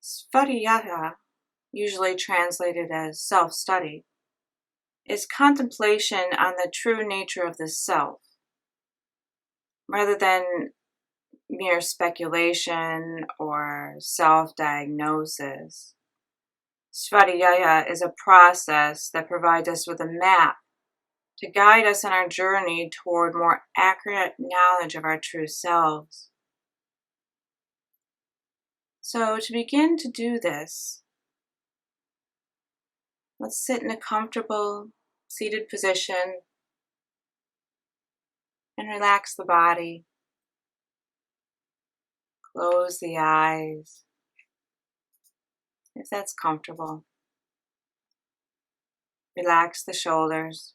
Svadhyaya, usually translated as self-study, is contemplation on the true nature of the self, rather than mere speculation or self-diagnosis. Svadhyaya is a process that provides us with a map to guide us on our journey toward more accurate knowledge of our true selves. So, to begin to do this, let's sit in a comfortable seated position and relax the body. Close the eyes if that's comfortable. Relax the shoulders.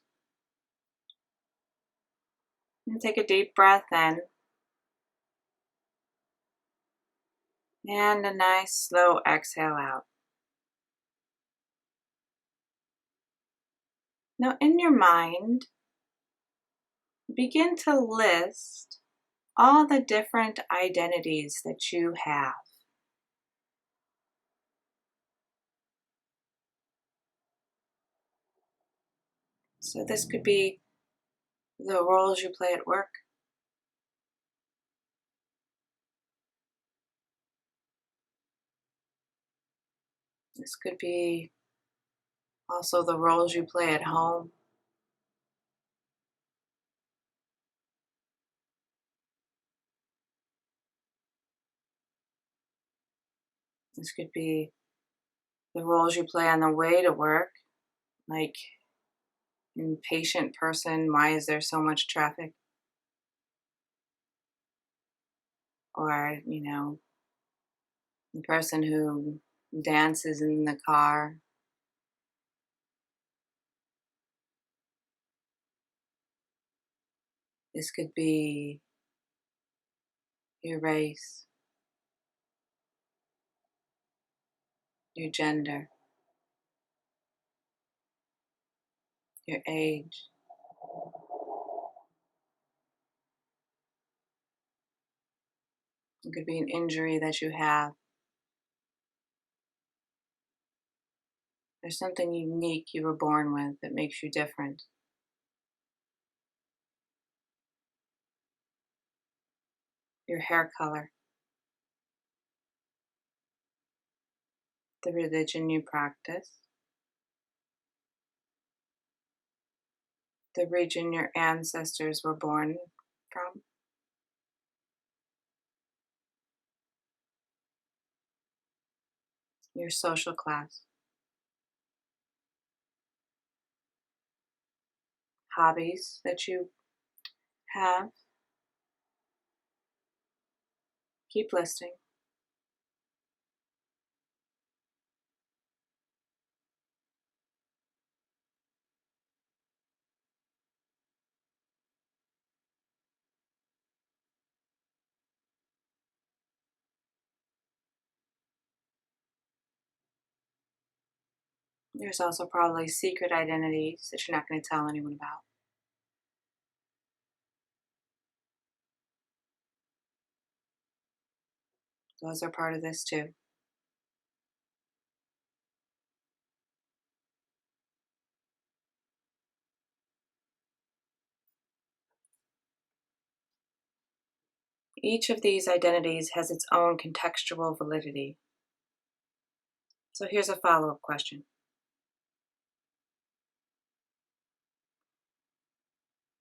And take a deep breath in. And a nice slow exhale out. Now in your mind, begin to list all the different identities that you have. So this could be the roles you play at work. This could be also the roles you play at home. This could be the roles you play on the way to work, like impatient person, why is there so much traffic? Or, the person who dances in the car. This could be your race, your gender, your age. It could be an injury that you have. There's something unique you were born with that makes you different. Your hair color, the religion you practice, the region your ancestors were born from, your social class, hobbies that you have. Keep listing. There's also probably secret identities that you're not going to tell anyone about. Those are part of this too. Each of these identities has its own contextual validity. So here's a follow-up question.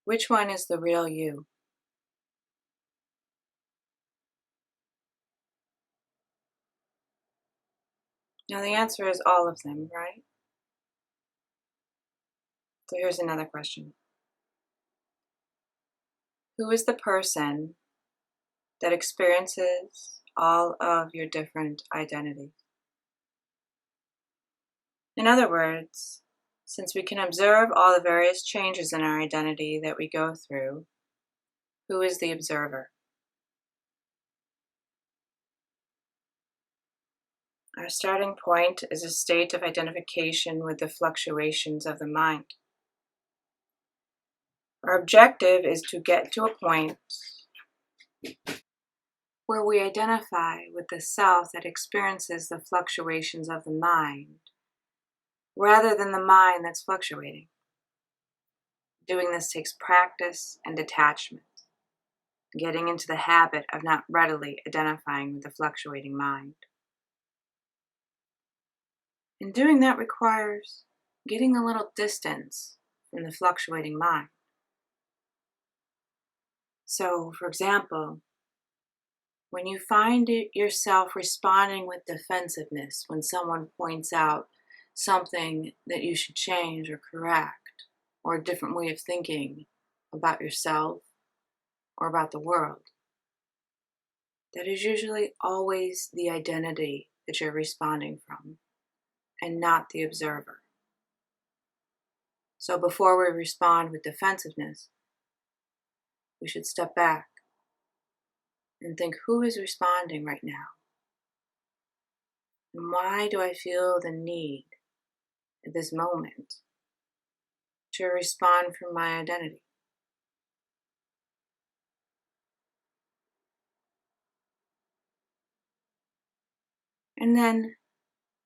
Which one is the real you? Now the answer is all of them, right? So here's another question. Who is the person that experiences all of your different identities? In other words, since we can observe all the various changes in our identity that we go through, who is the observer? Our starting point is a state of identification with the fluctuations of the mind. Our objective is to get to a point where we identify with the self that experiences the fluctuations of the mind, rather than the mind that's fluctuating. Doing this takes practice and detachment, getting into the habit of not readily identifying with the fluctuating mind. And doing that requires getting a little distance from the fluctuating mind. So, for example, when you find yourself responding with defensiveness when someone points out something that you should change or correct, or a different way of thinking about yourself or about the world, that is usually always the identity that you're responding from and not the observer. So before we respond with defensiveness, we should step back and think, who is responding right now? And why do I feel the need at this moment to respond from my identity? And then,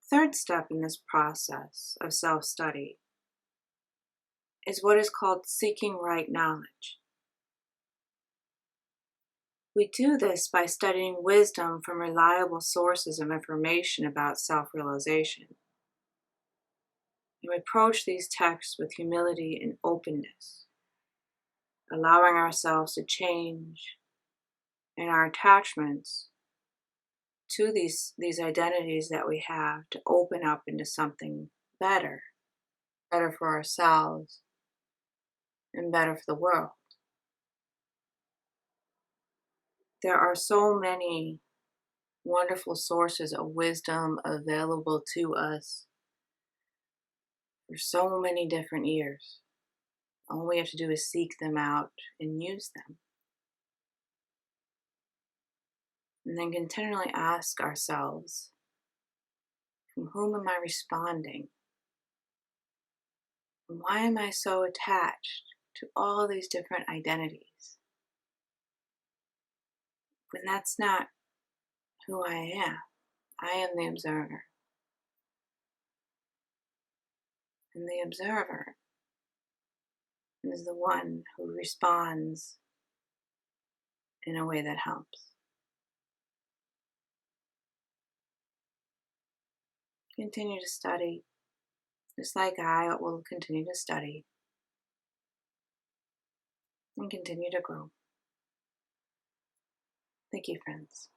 third step in this process of self-study is what is called seeking right knowledge. We do this by studying wisdom from reliable sources of information about self-realization. And we approach these texts with humility and openness, allowing ourselves to change and our attachments to these identities that we have to open up into something better for ourselves and better for the world. There are so many wonderful sources of wisdom available to us for so many different years. All we have to do is seek them out and use them. And then continually ask ourselves, from whom am I responding? And why am I so attached to all these different identities? When that's not who I am. I am the observer. And the observer is the one who responds in a way that helps. Continue to study, just like I will continue to study and continue to grow. Thank you, friends.